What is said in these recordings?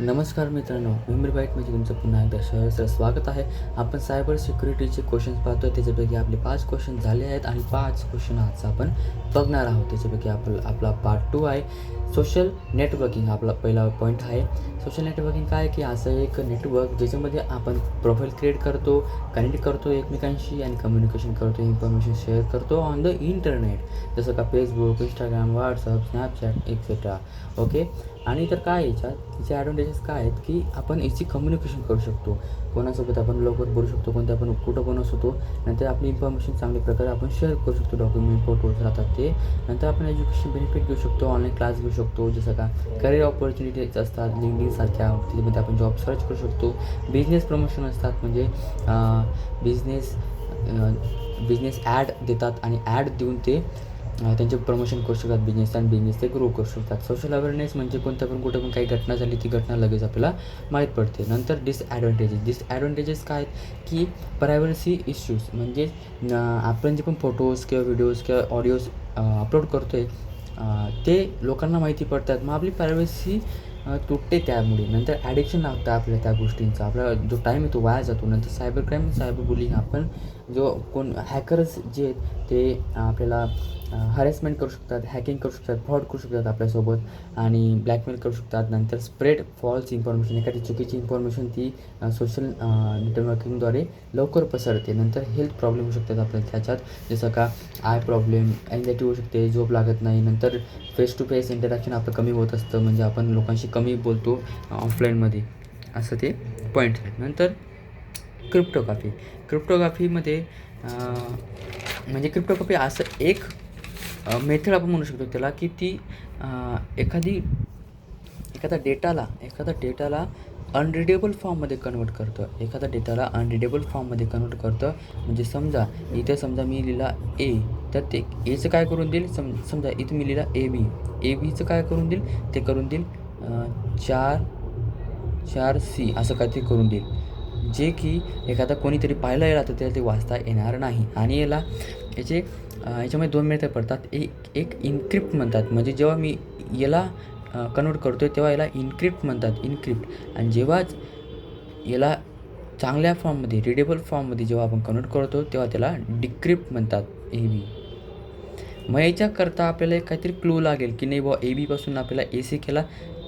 नमस्कार मित्रांनो, मेमरी बाईटमध्ये तुमचं पुन्हा एकदा सहर्ष स्वागत आहे. आपण सायबर सिक्युरिटीचे क्वेश्चन्स पाहतोय. त्याच्यापैकी आपले 5 क्वेश्चन झाले आहेत आणि 5 क्वेश्चन आज आपण बघणार आहोत. त्याच्यापैकी आपला पार्ट 2 आहे. सोशल नेटवर्किंग हा आपला पहिला पॉईंट आहे. सोशल नेटवर्किंग काय की असं एक नेटवर्क ज्याच्यामध्ये आपण प्रोफाईल क्रिएट करतो, कनेक्ट करतो एकमेकांशी आणि कम्युनिकेशन करतो, इन्फॉर्मेशन शेअर करतो ऑन द इंटरनेट. जसं का Facebook, Instagram, WhatsApp, Snapchat etcetera. Okay. आणि तर काय याचे ॲडव्हांटेजेस काय आहेत की आपण याची कम्युनिकेशन करू शकतो. कोणासोबत आपण लवकर बोलू शकतो, कोणत्या आपण कुठं पण असतो. नंतर आपली इन्फॉर्मेशन चांगल्या प्रकारे आपण शेअर करू शकतो. डॉक्युमेंट, फोटोज राहतात ते. नंतर आपण एज्युकेशन बेनिफिट घेऊ शकतो, ऑनलाईन क्लास घेऊ शकतो. जसं का करिअर ऑपॉर्च्युनिटीज असतात लिंक्डइनसारख्या, त्याच्यामध्ये आपण जॉब सर्च करू शकतो. बिझनेस प्रमोशन असतात, म्हणजे बिझनेस ॲड देतात आणि ॲड देऊन ते त्यांचे प्रमोशन करू शकतात बिझनेस आणि बिझनेस ते ग्रो करू शकतात. सोशल अवेअरनेस म्हणजे कोणत्या पण कुठं पण काही घटना झाली ती घटना लगेच आपल्याला माहीत पडते. नंतर डिसॲडव्हांटेजेस काय आहेत की प्रायव्हसी इश्यूज, म्हणजे आपण जे पण फोटोज किंवा व्हिडिओज किंवा ऑडिओज अपलोड करतो आहे ते लोकांना माहिती पडतात. मग आपली प्रायव्हसी तुटते त्यामुळे. नंतर ॲडिक्शन लागतं आपल्याला त्या गोष्टींचा. आपला जो टाईम आहे तो वाया जातो. नंतर सायबर क्राईम, सायबर बुलिंग, आपण जो कोण हॅकर्स जे आहेत ते आपल्याला हॅरेसमेंट करू शकतात, हॅकिंग करू शकतात, फ्रॉड करू शकतात आपल्यासोबत आणि ब्लॅकमेल करू शकतात. नंतर स्प्रेड फॉल्स इन्फॉर्मेशन, एखादी चुकीची इन्फॉर्मेशन ती सोशल नेटवर्किंगद्वारे लवकर पसरते. नंतर हेल्थ प्रॉब्लेम होऊ शकतात आपल्याला त्याच्यात, जसं का आय प्रॉब्लेम, अँझायटी होऊ शकते, झोप लागत नाही. नंतर फेस टू फेस इंटरॅक्शन आपलं कमी होत असतं, म्हणजे आपण लोकांशी कमी बोलतो ऑफलाईनमध्ये, असं ते पॉईंट आहेत. नंतर क्रिप्टोग्राफीमध्ये म्हणजे क्रिप्टोग्राफी असं एक मेथड आपण म्हणू शकतो त्याला की ती एखादा डेटाला अनरिडेबल फॉर्ममध्ये कन्वर्ट करतं. म्हणजे समजा मी लिहिला ए, तर ते एचं काय करून देईल, समजा इथं मी लिहिला ए बीचं काय करून देईल, ते करून देईल 4C असं काहीतरी करून देईल, जे की एखादा कोणीतरी पाहायला गेला तर त्याला ते वाचता येणार नाही. आणि याच्यामध्ये 2 मेथड पडतात. एक इनक्रिप्ट म्हणतात, म्हणजे जेव्हा मी याला कन्वर्ट करतो आहे तेव्हा याला इनक्रिप्ट म्हणतात, आणि जेव्हा याला चांगल्या फॉर्ममध्ये, रीडेबल फॉर्ममध्ये जेव्हा आपण कन्वर्ट करतो तेव्हा त्याला डिक्रिप्ट म्हणतात, AB. मग याच्याकरता आपल्याला एक काहीतरी क्लू लागेल की नाही बुवा, ABपासून आपल्याला AC केला,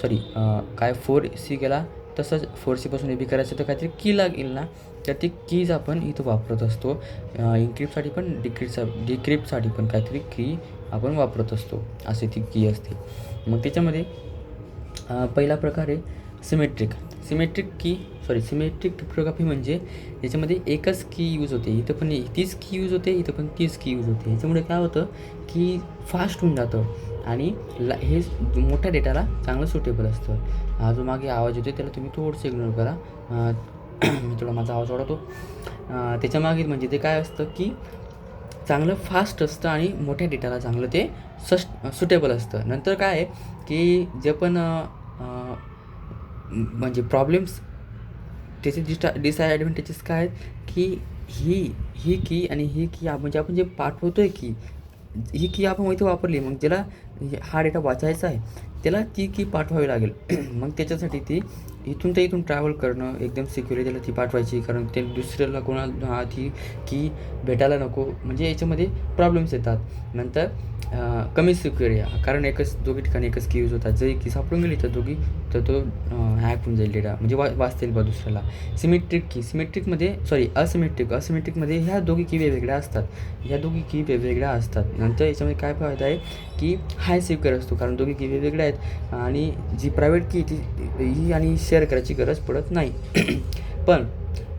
4C केला, तसंच 4C पासून AB करायचं तर काहीतरी की लागेल ना, तर ती कीज आपण इथं वापरत असतो. इनक्रिप्टसाठी पण डिक्रिप्टसाठी पण काहीतरी की आपण वापरत असतो, अशी ती की असते. मग त्याच्यामध्ये पहिला प्रकार आहे सिमेट्रिक क्रिप्टोग्राफी, म्हणजे याच्यामध्ये एकच की यूज होते. इथं पण तीच की यूज होते, इथं पण तीच की यूज होते. याच्यामुळे काय होतं की फास्ट होऊन जातं आणि हे मोठ्या डेटाला चांगलं सुटेबल असतं. हा जो मागे आवाज येतो त्याला तुम्ही थोडंसं इग्नोर करा. मी थोडा माझा आवाज वाढवतो. त्याच्यामागे म्हणजे ते काय असतं की चांगलं फास्ट असतं आणि मोठ्या डेटाला चांगलं ते सुटेबल असतं. नंतर काय आहे की जे पण म्हणजे प्रॉब्लेम्स, त्याचे डिसॲडव्हांटेजेस काय आहेत की ही की आणि ही की म्हणजे आपण जे पाठवतो आहे ही की आपण इथे वापरली, मग ज्याला हा डेटा वाचायचा आहे त्याला ती की पाठवावी लागेल. मग त्याच्यासाठी ती इथून ट्रॅव्हल करणं एकदम सिक्युअरली त्याला ती पाठवायची, कारण ते दुसऱ्याला कोणाला ती की भेटायला नको, म्हणजे याच्यामध्ये प्रॉब्लेम्स येतात. नंतर कमी सिक्युअर आहे, कारण दोघी ठिकाणी एकच की यूज होतात. जरी की सापडून गेली तर तो हॅक होऊन जाईल डेटा, म्हणजे वाचता येईल बा दुसऱ्याला. असिमेट्रिकमध्ये ह्या दोघी की वेगवेगळ्या असतात. नंतर याच्यामध्ये काय फायदा आहे की हाय सिक्युअर असतो, कारण दोघी की वेगवेगळ्या आहेत आणि जी प्रायव्हेट की ही आणि शेअर करायची गरज पडत नाही. पण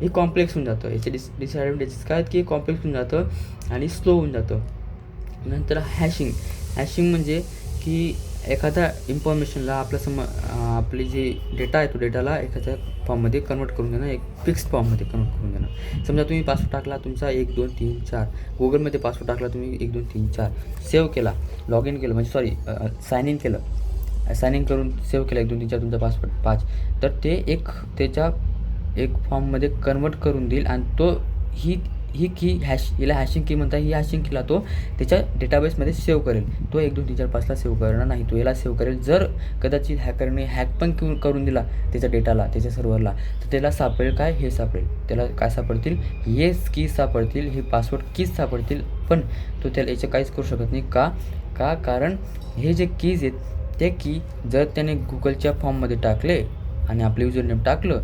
हे कॉम्प्लेक्स होऊन जातं. याचे डिसॲडव्हांटेजेस काय आहेत की कॉम्प्लेक्स होऊन जातं आणि स्लो होऊन जातं. नंतर हॅशिंग म्हणजे की एखाद्या इन्फॉर्मेशनला आपली जी डेटा आहे तो डेटाला एखाद्या फॉर्ममध्ये कन्वर्ट करून देणं, एक फिक्स्ड फॉर्ममध्ये कन्वर्ट करून देणं. समजा तुम्ही पासवर्ड टाकला तुमचा 1 2 3 4, गुगलमध्ये पासवर्ड टाकला तुम्ही 1 2 3 4, सेव्ह केला, लॉग इन केलं, म्हणजे साइन इन करून सेव्ह केला 1 2 3 4 तुमचा पासवर्ड 5, तर ते त्याच्या एक फॉर्ममध्ये कन्वर्ट करून देईल आणि ही की हिला हॅशिंग की म्हणतात. ही हॅशिंग कीला तो त्याच्या डेटाबेसमध्ये सेव्ह करेल. तो 1 2 3 4 5ला सेव्ह करणार नाही. तो याला सेव्ह करेल. जर कदाचित हॅकरने हॅक पण करून दिला त्याच्या डेटाला, त्याच्या सर्व्हरला, तर त्याला सापडेल काय, हे सापडेल. त्याला काय सापडतील, हे कीज सापडतील, हे पासवर्ड कीज सापडतील. पण तो त्याला याचं काहीच करू शकत नाही. कारण हे जे कीज आहेत ते की जर त्याने गुगलच्या फॉर्ममध्ये टाकले आणि आपले युजरनेम टाकलं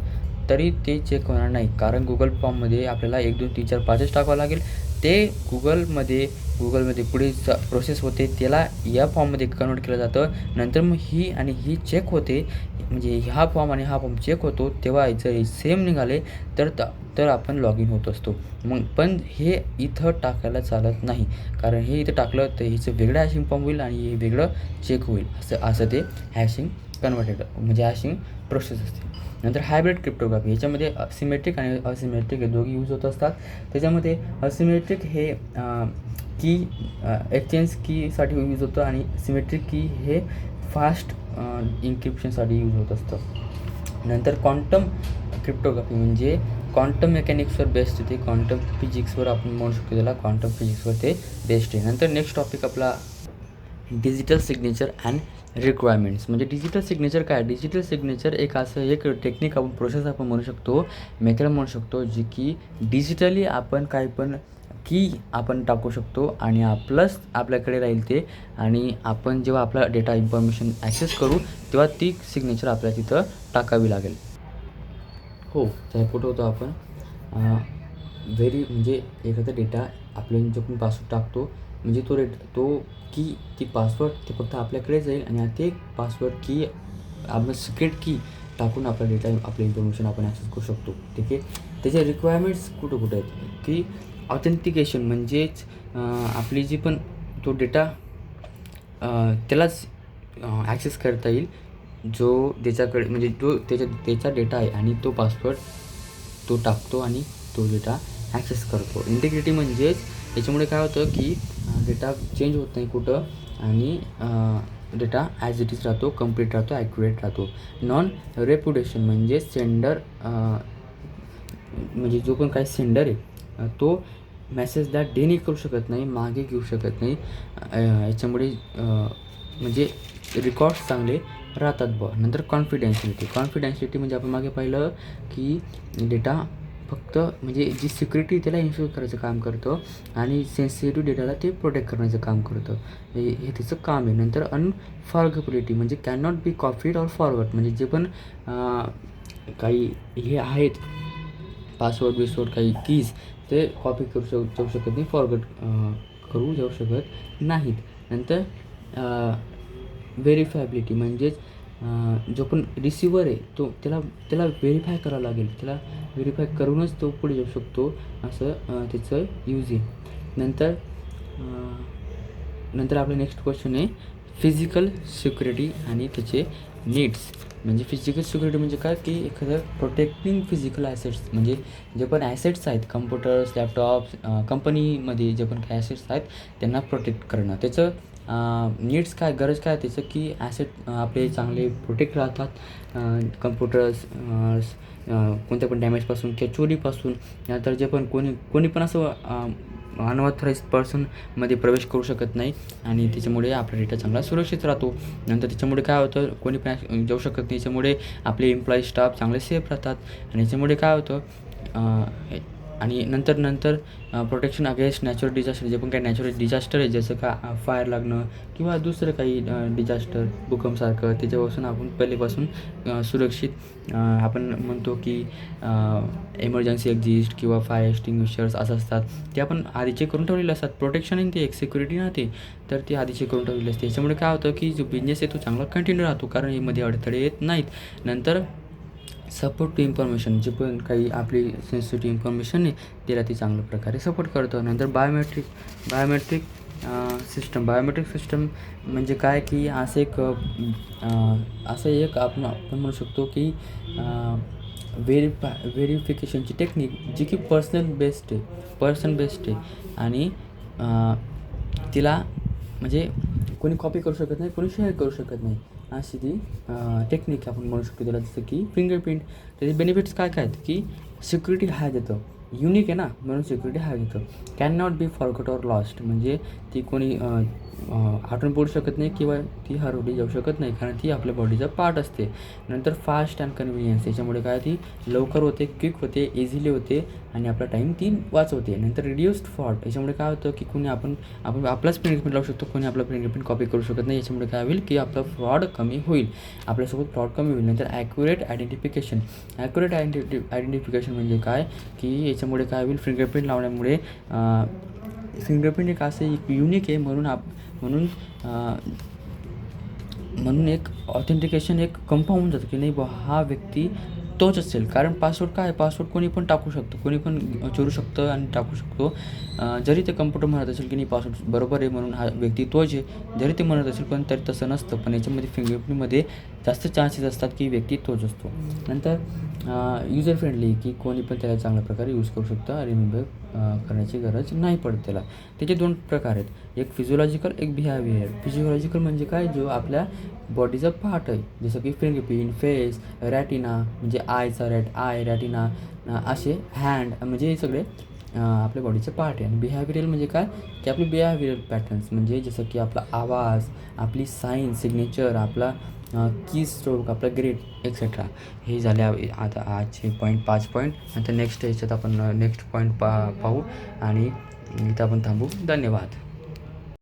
तरी ते चेक होणार नाही. कारण गुगल फॉर्ममध्ये आपल्याला 1 2 3 4 5च टाकावं लागेल. ते गुगलमध्ये पुढे प्रोसेस होते, त्याला या फॉर्ममध्ये कन्वर्ट केलं जातं. नंतर मग ही चेक होते. म्हणजे हा फॉर्म आणि हा फॉर्म चेक होतो. तेव्हा जर हे सेम निघाले तर आपण लॉग इन होत असतो. मग पण हे इथं टाकायला चालत नाही. कारण हे इथं टाकलं तर हिचं वेगळं हॅशिंग फॉर्म होईल आणि हे वेगळं चेक होईल. असं ते हॅशिंग कन्व्हर्टेड म्हणजे हॅशिंग प्रोसेस असते. नंतर हायब्रिड क्रिप्टोग्राफी, याच्यामध्ये सिमेट्रिक आणि असिमेट्रिक हे दोघी यूज होत असतात. त्याच्यामध्ये असिमेट्रिक हे की एक्सचेंज कीसाठी यूज होतं आणि सिमेट्रिक की हे फास्ट इन्क्रिप्शनसाठी यूज होत असतं. नंतर क्वांटम क्रिप्टोग्राफी म्हणजे क्वांटम मेकॅनिक्सवर बेस्ड ते क्वांटम फिजिक्सवर आपण म्हणू शकतो त्याला, क्वांटम फिजिक्सवर ते बेस्ड आहे. नंतर नेक्स्ट टॉपिक आपला डिजिटल सिग्नेचर अँड रिक्वायरमेंट्स. म्हणजे डिजिटल सिग्नेचर काय, डिजिटल सिग्नेचर एक टेक्निक आपण प्रोसेस आपण म्हणू शकतो, मेथड म्हणू शकतो, जी की डिजिटली आपण काही पण की आपण टाकू शकतो आणि प्लस आपल्याकडे राहील ते. आणि आपण जेव्हा आपला डेटा इन्फॉर्मेशन ॲक्सेस करू तेव्हा ती सिग्नेचर आपल्याला तिथं टाकावी लागेल. हो, तर कुठं होतो आपण म्हणजे एखादा डेटा आपल्याला जो पण पासवर्ड टाकतो म्हणजे तो की ती पासवर्ड ते फक्त आपल्याकडे जाईल आणि ते पासवर्ड की आपण सिक्रेट की टाकून आपला डेटा आपली इन्फॉर्मेशन आपण ॲक्सेस करू शकतो. ठीक आहे. त्याचे रिक्वायरमेंट्स कुठं आहेत की ऑथेंटिकेशन म्हणजेच आपली जी पण तो डेटा त्यालाच ॲक्सेस करता येईल जो त्याच्याकडे म्हणजे जो त्याचा डेटा आहे आणि तो पासवर्ड तो टाकतो आणि तो डेटा ॲक्सेस करतो. इंटिग्रिटी म्हणजेच याच्यामुळे काय होतं की डेटा चेंज होत नाही कुठं आणि डेटा ॲज इट इज राहतो, कंप्लीट राहतो, ॲक्युरेट राहतो. नॉन रेप्युटेशन म्हणजे सेंडर म्हणजे जो पण काही सेंडर आहे तो मेसेजला डिनी करू शकत नाही, मागे घेऊ शकत नाही. याच्यामुळे म्हणजे रेकॉर्ड्स चांगले राहतात नंतर कॉन्फिडेन्शियलिटी म्हणजे आपण मागे पाहिलं की डेटा फक्त म्हणजे जी सिक्युरिटी त्याला इन्श्युअर करायचं काम करतं आणि सेन्सिटिव्ह डेटाला ते प्रोटेक्ट करण्याचं काम करतं. हे त्याचं काम आहे. नंतर अनफॉर्गेबिलिटी म्हणजे can not be copied or forward म्हणजे जे पण काही हे आहेत पासवर्ड काही कीज ते कॉपी जाऊ शकत नाही, फॉरवर्ड करू जाऊ शकत नाहीत. नंतर व्हेरीफायबिलिटी म्हणजेच जो पण रिसिवर आहे त्याला व्हेरीफाय करावं लागेल, त्याला व्हेरीफाय करूनच तो पुढे जाऊ शकतो, असं त्याचं यूज आहे. नंतर आपलं नेक्स्ट क्वेश्चन आहे फिजिकल सिक्युरिटी आणि त्याचे नीड्स. म्हणजे फिजिकल सिक्युरिटी म्हणजे काय की एखादं प्रोटेक्टिंग फिजिकल ॲसेट्स म्हणजे जे पण ॲसेट्स आहेत कम्प्युटर्स, लॅपटॉप्स, कंपनीमध्ये जे पण काही ॲसेट्स आहेत त्यांना प्रोटेक्ट करणं. त्याचं नीड्स काय, गरज काय त्याचं की ॲसेट आपले चांगले प्रोटेक्ट राहतात. कम्प्युटर्स कोणत्या पण डॅमेजपासून किंवा चोरीपासून. नंतर जे पण कोणी पण असं अनऑथराईज पर्सनमध्ये प्रवेश करू शकत नाही आणि त्याच्यामुळे आपला डेटा चांगला सुरक्षित राहतो. नंतर त्याच्यामुळे काय होतं कोणी पण जाऊ शकत नाही. याच्यामुळे आपले एम्प्लॉई स्टाफ चांगले सेफ राहतात आणि याच्यामुळे काय होतं आणि नंतर प्रोटेक्शन अगेन्स्ट नॅचरल डिझास्टर. जे पण काही नॅचरल डिझास्टर आहे जसं का फायर लागणं किंवा दुसरं काही डिझास्टर भूकंपसारखं त्याच्यापासून आपण पहिलेपासून सुरक्षित आपण म्हणतो की एमर्जन्सी एक्झिस्ट किंवा फायर एक्स्टिंग्विशर्स असं असतात ते आपण आधीचे करून ठेवलेले असतात. प्रोटेक्शन आणि ते एक सिक्युरिटी राहते तर ती आधीचे करून ठेवलेली असते. याच्यामुळे काय होतं की जो बिझनेस आहे तो चांगला कंटिन्यू राहतो कारण यामध्ये अडथळे येत नाहीत. नंतर सपोर्ट टू इन्फॉर्मेशन जे पण काही आपली सेन्सिटिव्ह इन्फॉर्मेशन आहे त्याला ती चांगल्या प्रकारे सपोर्ट करतं. नंतर बायोमेट्रिक सिस्टम म्हणजे काय की असं एक आपण म्हणू शकतो की व्हेरिफिकेशनची टेक्निक जी की पर्सन बेस्ड आहे आणि तिला म्हणजे कोणी कॉपी करू शकत नाही, कोणी शेअर करू शकत नाही, अशी ती टेक्निक आपण म्हणू शकतो त्याला. जसं की फिंगरप्रिंट. त्याचे बेनिफिट्स काय आहेत की सिक्युरिटी हाय देतं युनिक आहे ना, म्हणून सिक्युरिटी हा घेतो. Can not be forgot or lost, म्हणजे ती कोणी आठवण पडू शकत नाही किंवा ती हरवली जाऊ शकत नाही, कारण ती आपल्या बॉडीचा पार्ट असते. नंतर फास्ट अँड कन्व्हिनियन्स, याच्यामुळे काय ती लवकर होते, क्विक होते, इझिली होते आणि आपला टाईम ती वाचवते. नंतर रिड्युस्ड फ्रॉड, याच्यामुळे काय होतं की कोणी आपण आपलाच फिंगरप्रिंट लावू शकतो, कोणी आपला फिंगरप्रिंट कॉपी करू शकत नाही. याच्यामुळे काय होईल की आपला फ्रॉड कमी होईल, आपल्यासोबत फ्रॉड कमी होईल. नंतर ॲक्युरेट आयडेंटिफिकेशन, ॲक्युरेट आयडेंटिफिकेशन म्हणजे काय की याच्यामुळे काय होईल, फिंगरप्रिंट लावण्यामुळे फिंगरप्रिंट एक असं एक युनिक आहे, म्हणून एक ऑथेंटिकेशन एक कन्फर्म होऊन जातं की नाही बा हा व्यक्ती तोच असेल. कारण पासवर्ड काय, पासवर्ड कोणी पण टाकू शकतो, कोणी पण चोरू शकतं आणि टाकू शकतो. जरी ते कम्प्युटर म्हणत असेल की नाही पासवर्ड बरोबर आहे म्हणून हा व्यक्ती तोच आहे, जरी ते म्हणत असेल पण तरी तसं नसतं. पण याच्यामध्ये फिंगरप्रिंटमध्ये जास्त चान्सेस असतात की व्यक्ती तोच असतो. नंतर युजर फ्रेंडली, की कोणी पण त्याला चांगल्या प्रकारे यूज करू शकतं, रिमेंबर करण्याची गरज नाही पडत त्याला. त्याचे 2 प्रकार आहेत, एक फिजिओलॉजिकल, एक बिहेवियर. फिजिओलॉजिकल म्हणजे काय, जो आपल्या बॉडीचा पार्ट आहे, जसं की फिंगरप्रिंट, फेस, रॅटिना म्हणजे आयचा रॅटिना, असे हँड, म्हणजे हे सगळे आपल्या बॉडीचे पार्ट आहे. आणि बिहेवियरल म्हणजे काय की आपले बिहेवियरल पॅटर्न्स, म्हणजे जसं की आपला आवाज, आपली साईन सिग्नेचर, आपला की स्ट्रोक, आपला ग्रेट एक्सेट्रा. हे झाले आता आजचे 5 पॉईंट. नंतर नेक्स्ट याच्यात आपण नेक्स्ट पॉईंट पाहू आणि इथं आपण थांबू. धन्यवाद.